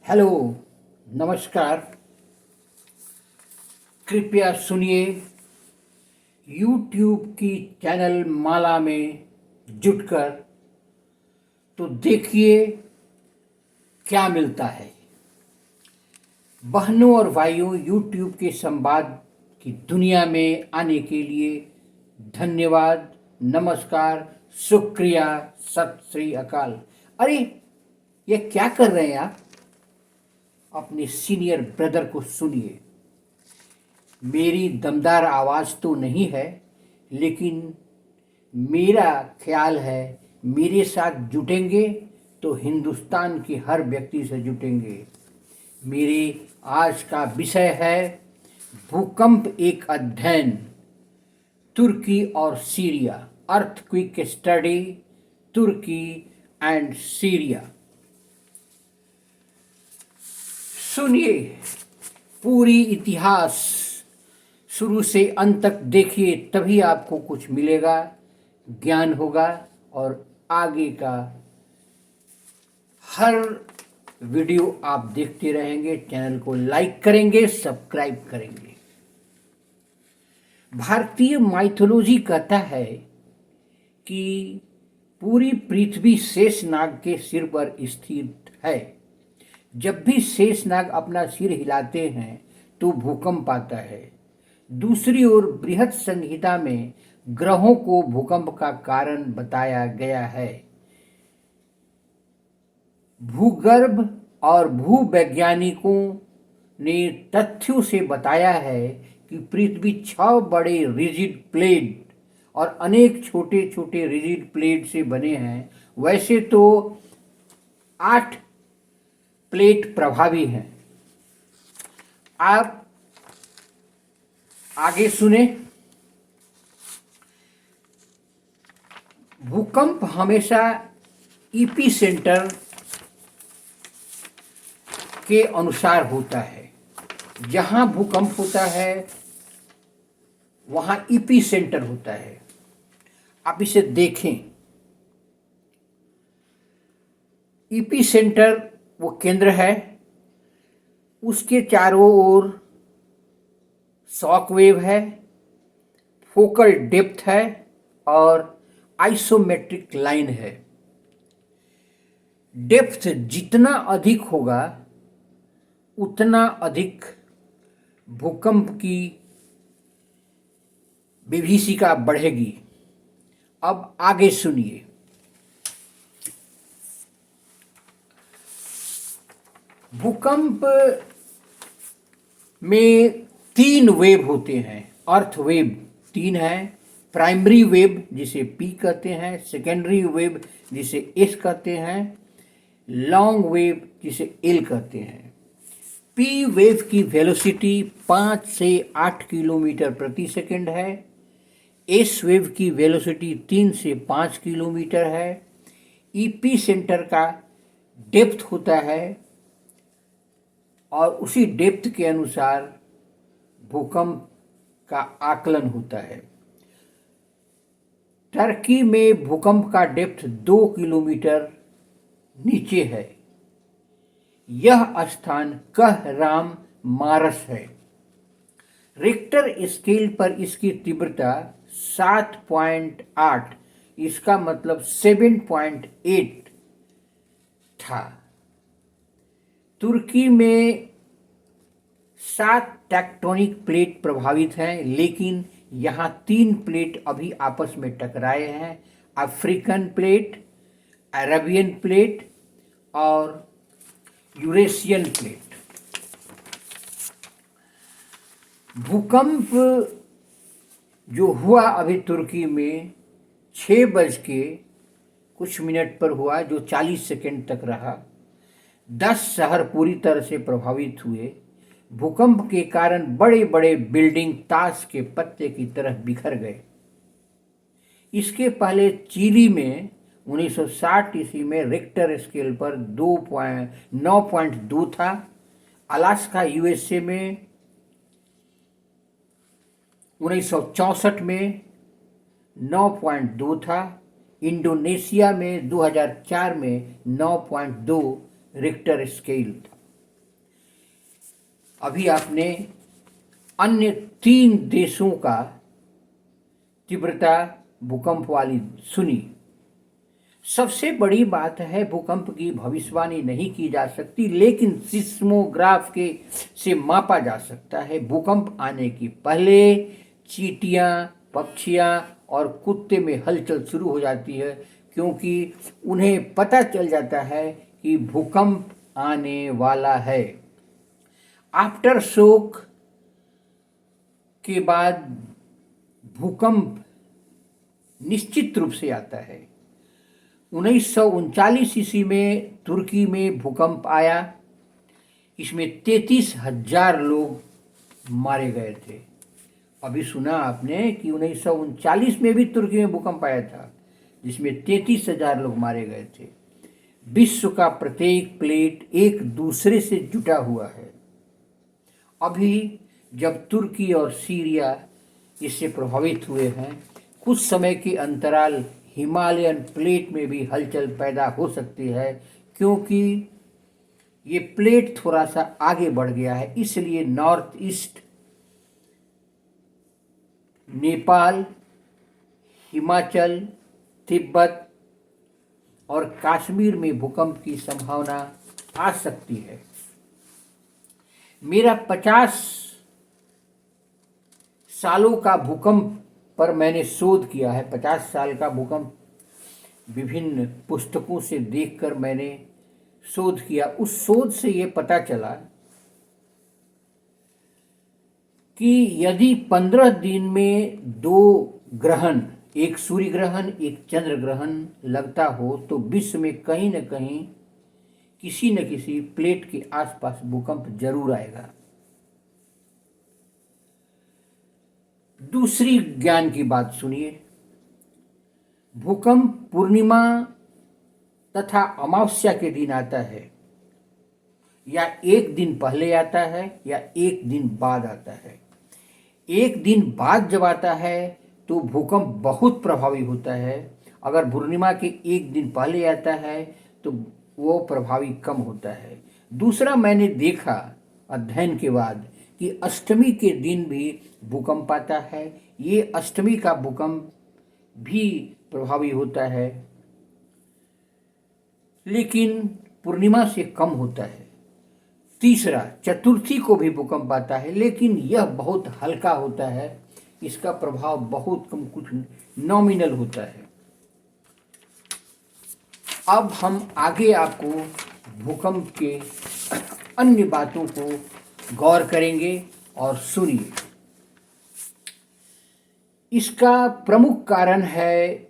Hello, नमस्कार। कृपया सुनिए। यूट्यूब की चैनल माला में जुटकर तो देखिए क्या मिलता है। बहनों और भाइयों, यूट्यूब के संवाद की दुनिया में आने के लिए धन्यवाद, नमस्कार, शुक्रिया, सत श्री अकाल। अरे, ये क्या कर रहे हैं आप? अपने सीनियर ब्रदर को सुनिए। मेरी दमदार आवाज़ तो नहीं है, लेकिन मेरा ख्याल है मेरे साथ जुटेंगे तो हिंदुस्तान के हर व्यक्ति से जुटेंगे। मेरे आज का विषय है भूकंप एक अध्ययन, तुर्की और Syria, earthquake study, Turkey and Syria. सुनिए, पूरी इतिहास शुरू से अंत तक देखिए, तभी आपको कुछ मिलेगा, ज्ञान होगा और आगे का हर वीडियो आप देखते रहेंगे। चैनल को लाइक करेंगे, सब्सक्राइब करेंगे। भारतीय माइथोलॉजी कहता है कि पूरी पृथ्वी शेषनाग के सिर पर स्थित है। जब भी शेषनाग अपना सिर हिलाते हैं तो भूकंप आता है। दूसरी ओर बृहद संहिता में ग्रहों को भूकंप का कारण बताया गया है। भूगर्भ और भूवैज्ञानिकों ने तथ्यों से बताया है कि पृथ्वी 6 बड़े रिजिड प्लेट और अनेक छोटे छोटे रिजिड प्लेट से बने हैं। वैसे तो 8 प्लेट प्रभावी हैं। आप आगे सुने। भूकंप हमेशा ईपी सेंटर के अनुसार होता है। जहां भूकंप होता है वहां ईपी सेंटर होता है। आप इसे देखें। ईपी सेंटर वो केंद्र है, उसके चारों ओर शॉक वेव है, फोकल डेप्थ है और आइसोमेट्रिक लाइन है। डेप्थ जितना अधिक होगा उतना अधिक भूकंप की विभीषिका बढ़ेगी। अब आगे सुनिए। भूकंप में 3 वेव होते हैं। अर्थ वेव 3 है। प्राइमरी वेव जिसे पी कहते हैं, सेकेंडरी वेव जिसे एस कहते हैं, लॉन्ग वेव जिसे एल कहते हैं। पी वेव की वेलोसिटी 5 से 8 किलोमीटर प्रति सेकंड है। एस वेव की वेलोसिटी 3 से 5 किलोमीटर है। ईपी सेंटर का डेप्थ होता है और उसी डेप्थ के अनुसार भूकंप का आकलन होता है। टर्की में भूकंप का डेप्थ 2 किलोमीटर नीचे है। यह स्थान कहराम मारस है। रिक्टर स्केल पर इसकी तीव्रता 7.8, इसका मतलब 7.8 था। तुर्की में 7 टेक्टोनिक प्लेट प्रभावित हैं, लेकिन यहाँ 3 प्लेट अभी आपस में टकराए हैं। अफ्रीकन प्लेट, अरेबियन प्लेट और यूरेशियन प्लेट। भूकंप जो हुआ अभी तुर्की में 6 बज के कुछ मिनट पर हुआ, जो 40 सेकंड तक रहा। 10 शहर पूरी तरह से प्रभावित हुए। भूकंप के कारण बड़े बड़े बिल्डिंग ताश के पत्ते की तरह बिखर गए। इसके पहले चिली में 1960 ईस्वी में रिक्टर स्केल पर 9.2 था। अलास्का यूएसए में 1964 में 9.2 था। इंडोनेशिया में 2004 में 9.2 रिक्टर स्केल था। अभी आपने अन्य 3 देशों का तीव्रता भूकंप वाली सुनी। सबसे बड़ी बात है, भूकंप की भविष्यवाणी नहीं की जा सकती, लेकिन सिस्मोग्राफ के से मापा जा सकता है। भूकंप आने के पहले चींटियां, पक्षियां और कुत्ते में हलचल शुरू हो जाती है, क्योंकि उन्हें पता चल जाता है कि भूकंप आने वाला है। आफ्टर शॉक के बाद भूकंप निश्चित रूप से आता है। 1939 ईस्वी में तुर्की में भूकंप आया। इसमें 33,000 लोग मारे गए थे। अभी सुना आपने कि 1939 में भी तुर्की में भूकंप आया था, जिसमें 33,000 लोग मारे गए थे। विश्व का प्रत्येक प्लेट एक दूसरे से जुटा हुआ है। अभी जब तुर्की और सीरिया इससे प्रभावित हुए हैं, कुछ समय के अंतराल हिमालयन प्लेट में भी हलचल पैदा हो सकती है, क्योंकि ये प्लेट थोड़ा सा आगे बढ़ गया है। इसलिए नॉर्थ ईस्ट, नेपाल, हिमाचल, तिब्बत और कश्मीर में भूकंप की संभावना आ सकती है। मेरा 50 सालों का भूकंप पर मैंने शोध किया है। 50 साल का भूकंप विभिन्न पुस्तकों से देखकर मैंने शोध किया। उस शोध से ये पता चला कि यदि 15 दिन में 2 ग्रहण, एक सूर्य ग्रहण, एक चंद्र ग्रहण लगता हो, तो विश्व में कहीं न कहीं किसी न किसी प्लेट के आसपास भूकंप जरूर आएगा। दूसरी ज्ञान की बात सुनिए। भूकंप पूर्णिमा तथा अमावस्या के दिन आता है, या एक दिन पहले आता है या एक दिन बाद आता है। एक दिन बाद जब आता है तो भूकंप बहुत प्रभावी होता है। अगर पूर्णिमा के एक दिन पहले आता है तो वो प्रभावी कम होता है। दूसरा, मैंने देखा अध्ययन के बाद कि अष्टमी के दिन भी भूकंप आता है। ये अष्टमी का भूकंप भी प्रभावी होता है, लेकिन पूर्णिमा से कम होता है। तीसरा, चतुर्थी को भी भूकंप आता है, लेकिन यह बहुत हल्का होता है। इसका प्रभाव बहुत कम, कुछ नॉमिनल होता है। अब हम आगे आपको भूकंप के अन्य बातों को गौर करेंगे और सुनिए। इसका प्रमुख कारण है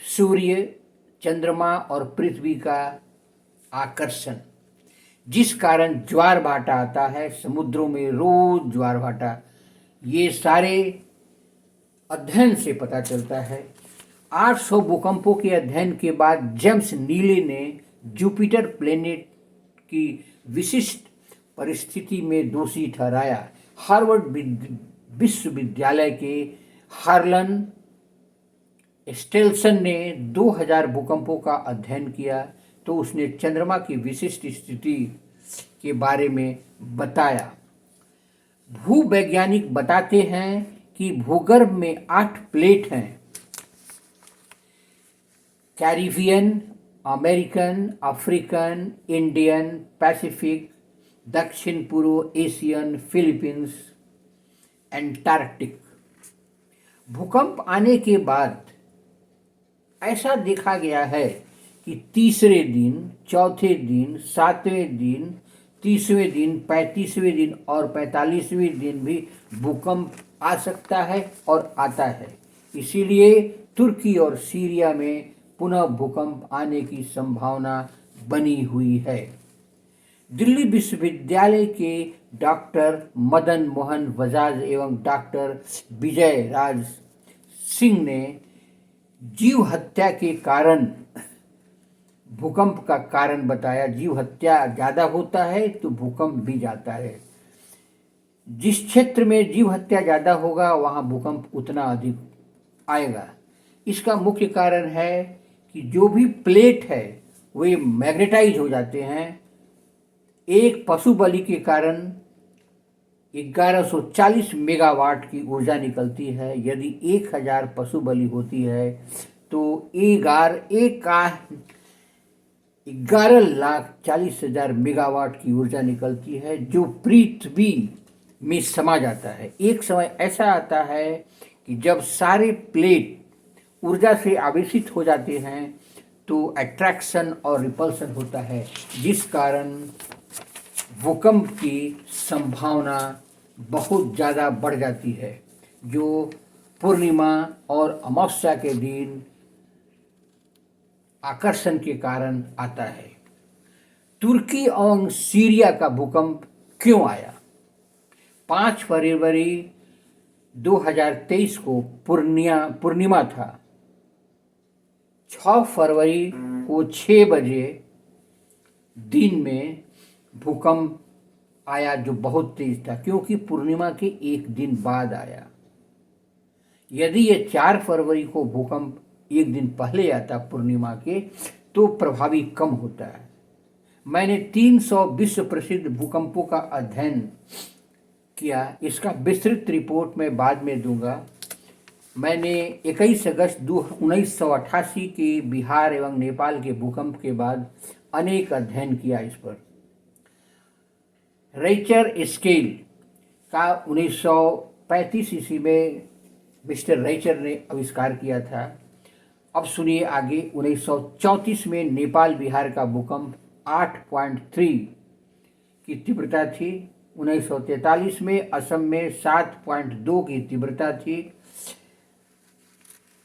सूर्य, चंद्रमा और पृथ्वी का आकर्षण, जिस कारण ज्वार भाटा आता है। समुद्रों में रोज ज्वार भाटा, ये सारे अध्ययन से पता चलता है। 800 भूकंपों के अध्ययन के बाद जेम्स नीले ने जुपिटर प्लेनेट की विशिष्ट परिस्थिति में दोषी ठहराया। हार्वर्ड विश्वविद्यालय के हार्लन स्टेल्सन ने 2000 भूकंपों का अध्ययन किया, तो उसने चंद्रमा की विशिष्ट स्थिति के बारे में बताया। भूवैज्ञानिक बताते हैं कि भूगर्भ में 8 प्लेट हैं: Caribbean, American, African, Indian, Pacific, दक्षिण पूर्व एशियन, फिलीपींस, एंटार्कटिक। भूकंप आने के बाद ऐसा देखा गया है कि तीसरे दिन, चौथे दिन, 7वें दिन, 30वें दिन, 35वें दिन और 45वें दिन भी भूकंप आ सकता है और आता है। इसीलिए तुर्की और सीरिया में पुनः भूकंप आने की संभावना बनी हुई है। दिल्ली विश्वविद्यालय के डॉक्टर मदन मोहन बजाज एवं डॉक्टर विजय राज सिंह ने जीव हत्या के कारण भूकंप का कारण बताया। जीव हत्या ज़्यादा होता है तो भूकंप भी जाता है। जिस क्षेत्र में जीव हत्या ज़्यादा होगा वहाँ भूकंप उतना अधिक आएगा। इसका मुख्य कारण है कि जो भी प्लेट है वे मैग्नेटाइज हो जाते हैं। एक पशु बलि के कारण 1140 मेगावाट की ऊर्जा निकलती है। यदि 1000 पशु बलि होती है तो 11,40,000 मेगावाट की ऊर्जा निकलती है, जो पृथ्वी में समा जाता है। एक समय ऐसा आता है कि जब सारे प्लेट ऊर्जा से आवेशित हो जाते हैं तो अट्रैक्शन और रिपल्सन होता है, जिस कारण भूकंप की संभावना बहुत ज़्यादा बढ़ जाती है, जो पूर्णिमा और अमावस्या के दिन आकर्षण के कारण आता है। तुर्की और सीरिया का भूकंप क्यों आया? 5 फरवरी 2023 को पूर्णिमा था। 6 फरवरी को 6 बजे दिन में भूकंप आया, जो बहुत तेज था, क्योंकि पूर्णिमा के एक दिन बाद आया। यदि ये 4 फरवरी को भूकंप एक दिन पहले आता पूर्णिमा के, तो प्रभावी कम होता है। मैंने 300 विश्व प्रसिद्ध भूकंपों का अध्ययन किया। इसका विस्तृत रिपोर्ट मैं बाद में दूंगा। मैंने 21 अगस्त 1988 के बिहार एवं नेपाल के भूकंप के बाद अनेक अध्ययन किया इस पर। रिक्टर स्केल का 1935 ईस्वी में मिस्टर रिक्टर ने आविष्कार किया था। अब सुनिए आगे। 1934 में नेपाल बिहार का भूकंप 8.3 की तीव्रता थी। 1943 में असम में 7.2 की तीव्रता थी।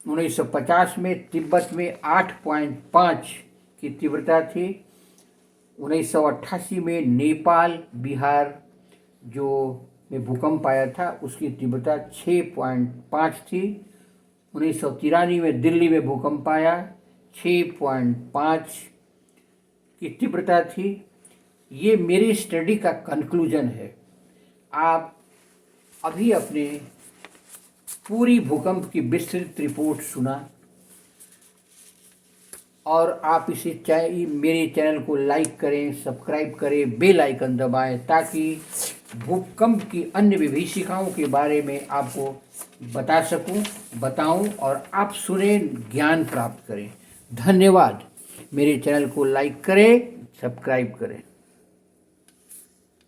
1950 में तिब्बत में 8.5 की तीव्रता थी। 1988 में नेपाल बिहार जो में भूकंप आया था, उसकी तीव्रता 6.5 थी। 1993 में दिल्ली में भूकंप आया, 6.5 की तीव्रता थी। ये मेरी स्टडी का कंक्लूजन है। आप अभी अपने पूरी भूकंप की विस्तृत रिपोर्ट सुना, और आप मेरे चैनल को लाइक करें, सब्सक्राइब करें, बेल आइकन दबाएं, ताकि भूकंप की अन्य विभीषिकाओं के बारे में आपको बताऊं और आप सुने, ज्ञान प्राप्त करें। धन्यवाद। मेरे चैनल को लाइक करें, सब्सक्राइब करें।